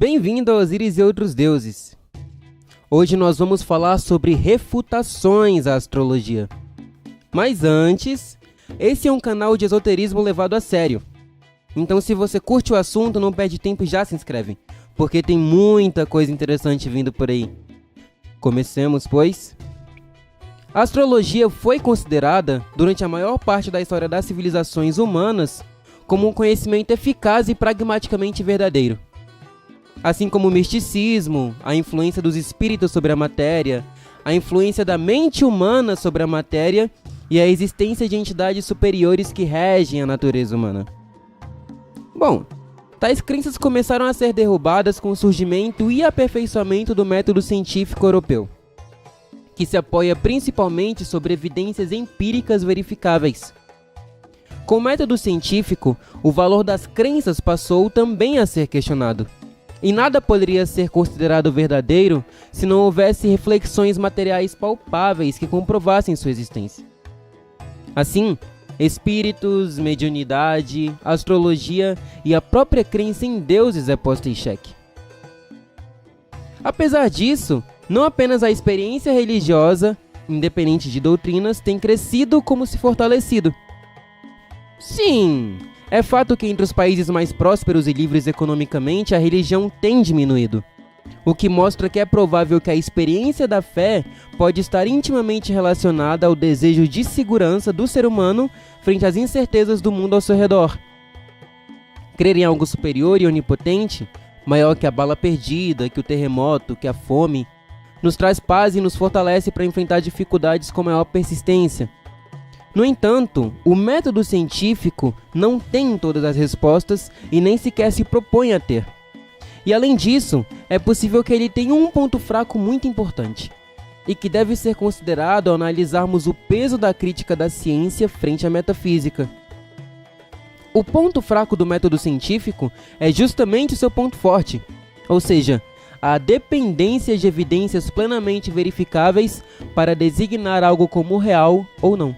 Bem-vindo a Osíris e Outros Deuses. Hoje nós vamos falar sobre refutações à astrologia. Mas antes, esse é um canal de esoterismo levado a sério. Então se você curte o assunto, não perde tempo e já se inscreve, porque tem muita coisa interessante vindo por aí. Comecemos, pois. A astrologia foi considerada, durante a maior parte da história das civilizações humanas, como um conhecimento eficaz e pragmaticamente verdadeiro. Assim como o misticismo, a influência dos espíritos sobre a matéria, a influência da mente humana sobre a matéria e a existência de entidades superiores que regem a natureza humana. Bom, tais crenças começaram a ser derrubadas com o surgimento e aperfeiçoamento do método científico europeu, que se apoia principalmente sobre evidências empíricas verificáveis. Com o método científico, o valor das crenças passou também a ser questionado. E nada poderia ser considerado verdadeiro se não houvesse reflexões materiais palpáveis que comprovassem sua existência. Assim, espíritos, mediunidade, astrologia e a própria crença em deuses é posta em xeque. Apesar disso, não apenas a experiência religiosa, independente de doutrinas, tem crescido como se fortalecido. Sim, é fato que entre os países mais prósperos e livres economicamente, a religião tem diminuído, o que mostra que é provável que a experiência da fé pode estar intimamente relacionada ao desejo de segurança do ser humano frente às incertezas do mundo ao seu redor. Crer em algo superior e onipotente, maior que a bala perdida, que o terremoto, que a fome, nos traz paz e nos fortalece para enfrentar dificuldades com maior persistência. No entanto, o método científico não tem todas as respostas e nem sequer se propõe a ter. E além disso, é possível que ele tenha um ponto fraco muito importante, e que deve ser considerado ao analisarmos o peso da crítica da ciência frente à metafísica. O ponto fraco do método científico é justamente o seu ponto forte, ou seja, a dependência de evidências plenamente verificáveis para designar algo como real ou não.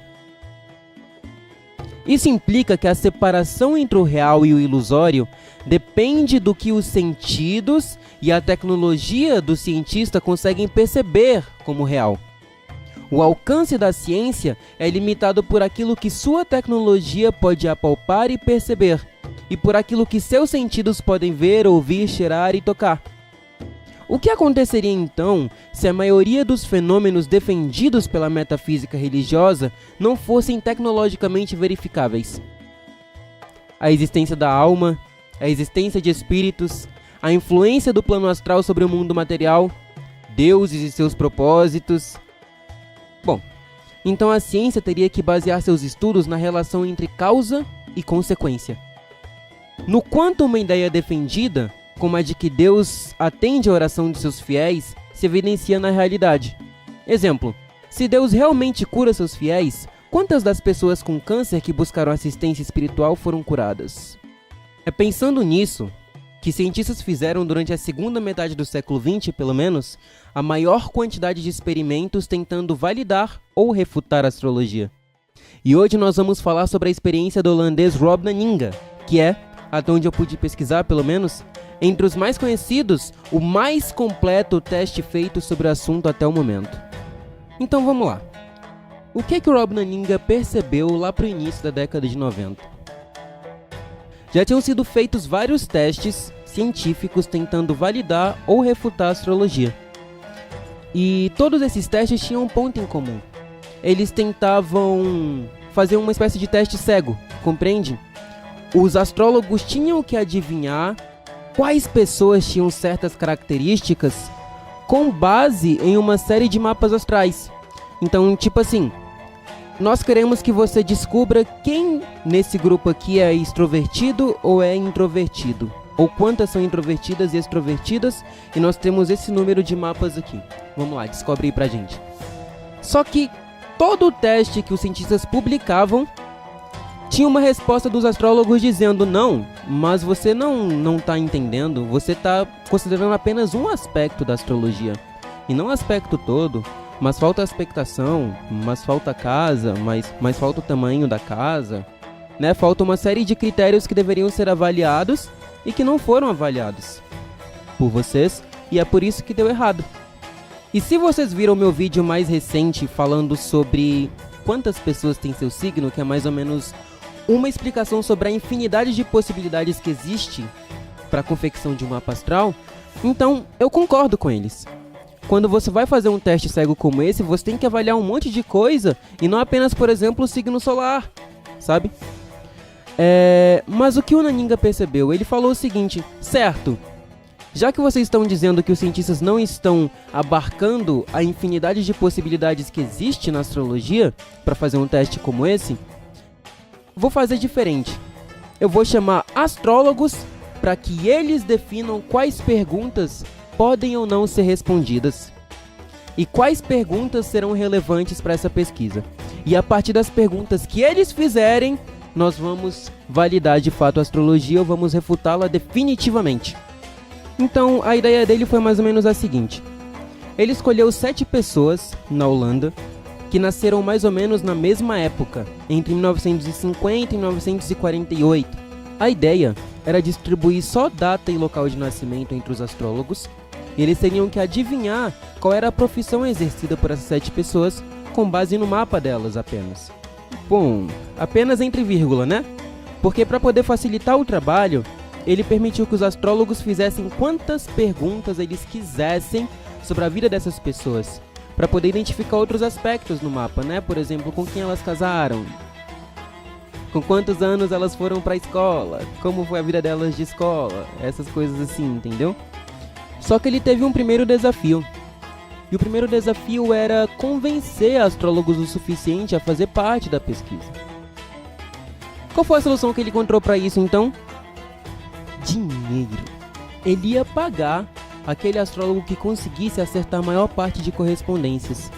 Isso implica que a separação entre o real e o ilusório depende do que os sentidos e a tecnologia do cientista conseguem perceber como real. O alcance da ciência é limitado por aquilo que sua tecnologia pode apalpar e perceber, e por aquilo que seus sentidos podem ver, ouvir, cheirar e tocar. O que aconteceria então se a maioria dos fenômenos defendidos pela metafísica religiosa não fossem tecnologicamente verificáveis? A existência da alma, a existência de espíritos, a influência do plano astral sobre o mundo material, deuses e seus propósitos. Bom, então a ciência teria que basear seus estudos na relação entre causa e consequência. No quanto uma ideia defendida, como a de que Deus atende a oração de seus fiéis, se evidencia na realidade. Exemplo, se Deus realmente cura seus fiéis, quantas das pessoas com câncer que buscaram assistência espiritual foram curadas? É pensando nisso que cientistas fizeram durante a segunda metade do século XX, pelo menos, a maior quantidade de experimentos tentando validar ou refutar a astrologia. E hoje nós vamos falar sobre a experiência do holandês Rob Nanninga, que é, até onde eu pude pesquisar pelo menos, entre os mais conhecidos, o mais completo teste feito sobre o assunto até o momento. Então vamos lá. O que o Rob Nanninga percebeu lá para o início da década de 90? Já tinham sido feitos vários testes científicos tentando validar ou refutar a astrologia. E todos esses testes tinham um ponto em comum. Eles tentavam fazer uma espécie de teste cego, compreende? Os astrólogos tinham que adivinhar quais pessoas tinham certas características com base em uma série de mapas astrais. Então, tipo assim, nós queremos que você descubra quem nesse grupo aqui é extrovertido ou é introvertido, ou quantas são introvertidas e extrovertidas, e nós temos esse número de mapas aqui. Vamos lá, descobre aí pra gente. Só que todo o teste que os cientistas publicavam tinha uma resposta dos astrólogos dizendo: não, mas você não está entendendo, você está considerando apenas um aspecto da astrologia, e não o aspecto todo, mas falta a expectação, mas falta a casa, mas falta o tamanho da casa, né? Falta uma série de critérios que deveriam ser avaliados e que não foram avaliados. por vocês, e é por isso que deu errado. E se vocês viram meu vídeo mais recente falando sobre quantas pessoas tem seu signo, que é mais ou menos uma explicação sobre a infinidade de possibilidades que existe para a confecção de um mapa astral, então eu concordo com eles. Quando você vai fazer um teste cego como esse, você tem que avaliar um monte de coisa e não apenas, por exemplo, o signo solar, sabe? Mas o que o Naninga percebeu? Ele falou o seguinte: certo, já que vocês estão dizendo que os cientistas não estão abarcando a infinidade de possibilidades que existe na astrologia para fazer um teste como esse, vou fazer diferente. Eu vou chamar astrólogos para que eles definam quais perguntas podem ou não ser respondidas e quais perguntas serão relevantes para essa pesquisa. E a partir das perguntas que eles fizerem, nós vamos validar de fato a astrologia ou vamos refutá-la definitivamente. Então a ideia dele foi mais ou menos a seguinte: ele escolheu 7 pessoas na Holanda que nasceram mais ou menos na mesma época, entre 1950 e 1948. A ideia era distribuir só data e local de nascimento entre os astrólogos, e eles teriam que adivinhar qual era a profissão exercida por essas 7 pessoas com base no mapa delas apenas. Bom, apenas entre vírgula, né? Porque para poder facilitar o trabalho, ele permitiu que os astrólogos fizessem quantas perguntas eles quisessem sobre a vida dessas pessoas, para poder identificar outros aspectos no mapa, né? Por exemplo, com quem elas casaram, com quantos anos elas foram para a escola, como foi a vida delas de escola, essas coisas assim, entendeu? Só que ele teve um primeiro desafio. E o primeiro desafio era convencer astrólogos o suficiente a fazer parte da pesquisa. Qual foi a solução que ele encontrou para isso, então? Dinheiro. Ele ia pagar aquele astrólogo que conseguisse acertar a maior parte de correspondências.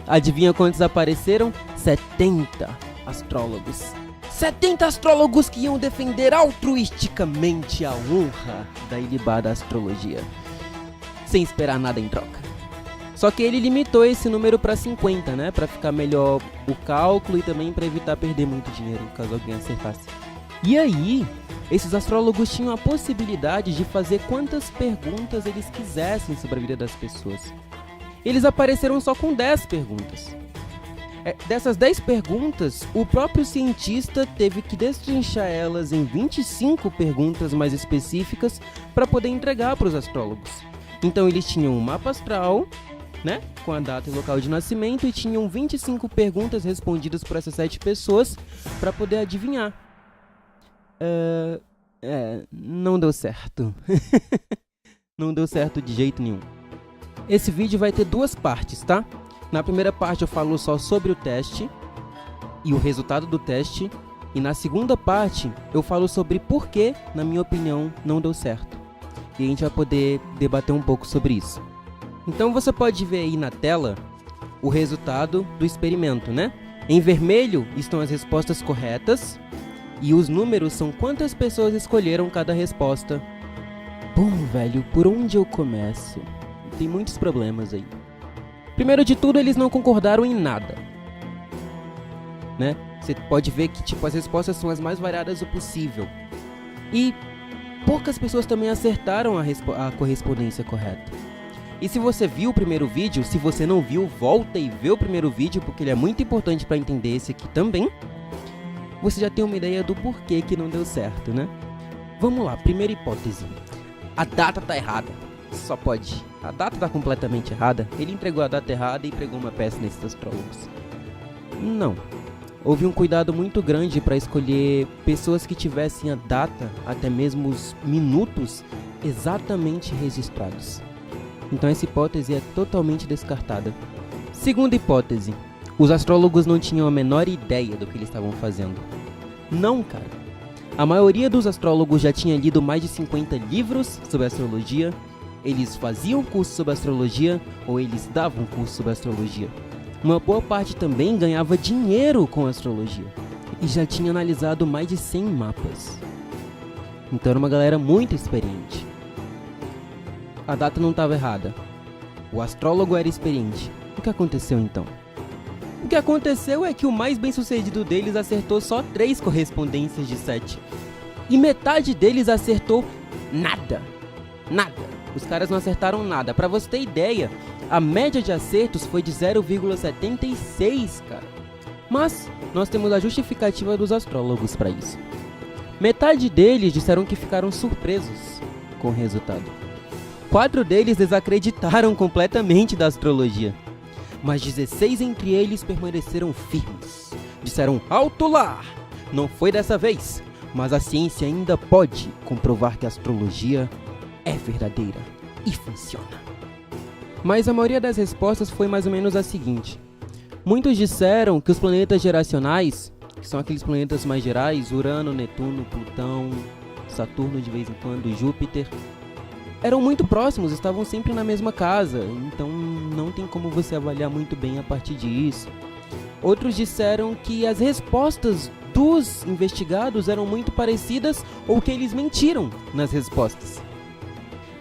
Adivinha quantos apareceram? 70 astrólogos. 70 astrólogos que iam defender altruisticamente a honra da ilibada astrologia, sem esperar nada em troca. Só que ele limitou esse número para 50, né? Para ficar melhor o cálculo e também para evitar perder muito dinheiro, caso alguém acertasse. E aí, esses astrólogos tinham a possibilidade de fazer quantas perguntas eles quisessem sobre a vida das pessoas. Eles apareceram só com 10 perguntas. Dessas 10 perguntas, o próprio cientista teve que destrinchar elas em 25 perguntas mais específicas para poder entregar para os astrólogos. Então eles tinham um mapa astral, né, com a data e local de nascimento, e tinham 25 perguntas respondidas por essas 7 pessoas para poder adivinhar. Não deu certo. Não deu certo de jeito nenhum. Esse vídeo vai ter 2 partes, tá? Na primeira parte eu falo só sobre o teste e o resultado do teste, e na segunda parte eu falo sobre por que, na minha opinião, não deu certo. E a gente vai poder debater um pouco sobre isso. Então você pode ver aí na tela o resultado do experimento, né? Em vermelho estão as respostas corretas e os números são quantas pessoas escolheram cada resposta. Bom, velho, por onde eu começo? Tem muitos problemas aí. Primeiro de tudo, eles não concordaram em nada, né? Você pode ver que tipo, as respostas são as mais variadas o possível. E poucas pessoas também acertaram a correspondência correta. E se você viu o primeiro vídeo, se você não viu, volta e vê o primeiro vídeo, porque ele é muito importante para entender esse aqui também. Você já tem uma ideia do porquê que não deu certo, né? Vamos lá, primeira hipótese. A data tá errada. Só pode. A data tá completamente errada. Ele entregou a data errada e pregou uma peça nesses astrólogos. Não. Houve um cuidado muito grande para escolher pessoas que tivessem a data, até mesmo os minutos, exatamente registrados. Então essa hipótese é totalmente descartada. Segunda hipótese. Os astrólogos não tinham a menor ideia do que eles estavam fazendo. Não, cara. A maioria dos astrólogos já tinha lido mais de 50 livros sobre astrologia. Eles faziam curso sobre astrologia ou eles davam curso sobre astrologia. Uma boa parte também ganhava dinheiro com astrologia e já tinha analisado mais de 100 mapas. Então era uma galera muito experiente. A data não estava errada. O astrólogo era experiente. O que aconteceu então? O que aconteceu é que o mais bem sucedido deles acertou só 3 correspondências de 7. E metade deles acertou nada. Nada. Os caras não acertaram nada. Pra você ter ideia, a média de acertos foi de 0,76, cara. Mas nós temos a justificativa dos astrólogos para isso. Metade deles disseram que ficaram surpresos com o resultado. 4 deles desacreditaram completamente da astrologia. Mas 16 entre eles permaneceram firmes. Disseram: alto lá! Não foi dessa vez, mas a ciência ainda pode comprovar que a astrologia é verdadeira e funciona. Mas a maioria das respostas foi mais ou menos a seguinte. Muitos disseram que os planetas geracionais, que são aqueles planetas mais gerais, Urano, Netuno, Plutão, Saturno de vez em quando, Júpiter, eram muito próximos, estavam sempre na mesma casa, então não tem como você avaliar muito bem a partir disso. Outros disseram que as respostas dos investigados eram muito parecidas ou que eles mentiram nas respostas.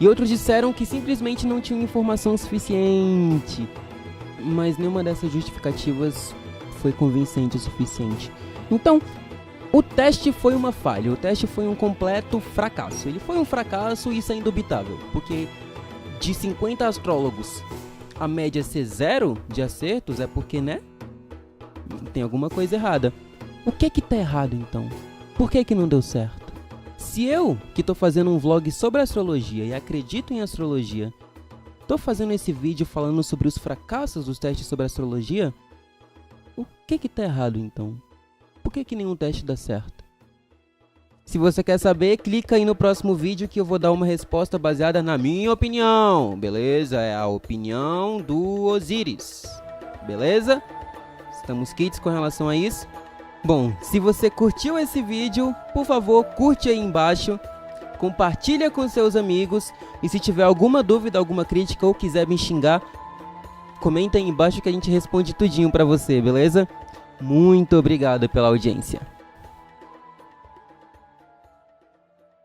E outros disseram que simplesmente não tinham informação suficiente. Mas nenhuma dessas justificativas foi convincente o suficiente. Então, o teste foi uma falha, o teste foi um completo fracasso. Ele foi um fracasso e isso é indubitável, porque de 50 astrólogos, a média ser 0 de acertos é porque, né? Tem alguma coisa errada. O que tá errado então? Por que não deu certo? Se eu, que tô fazendo um vlog sobre astrologia e acredito em astrologia, tô fazendo esse vídeo falando sobre os fracassos dos testes sobre astrologia, o que tá errado então? Por que nenhum teste dá certo? Se você quer saber, clica aí no próximo vídeo que eu vou dar uma resposta baseada na minha opinião, beleza? É a opinião do Osíris, beleza? Estamos kits com relação a isso. Bom, se você curtiu esse vídeo, por favor, curte aí embaixo, compartilha com seus amigos e se tiver alguma dúvida, alguma crítica ou quiser me xingar, comenta aí embaixo que a gente responde tudinho pra você, beleza? Muito obrigado pela audiência.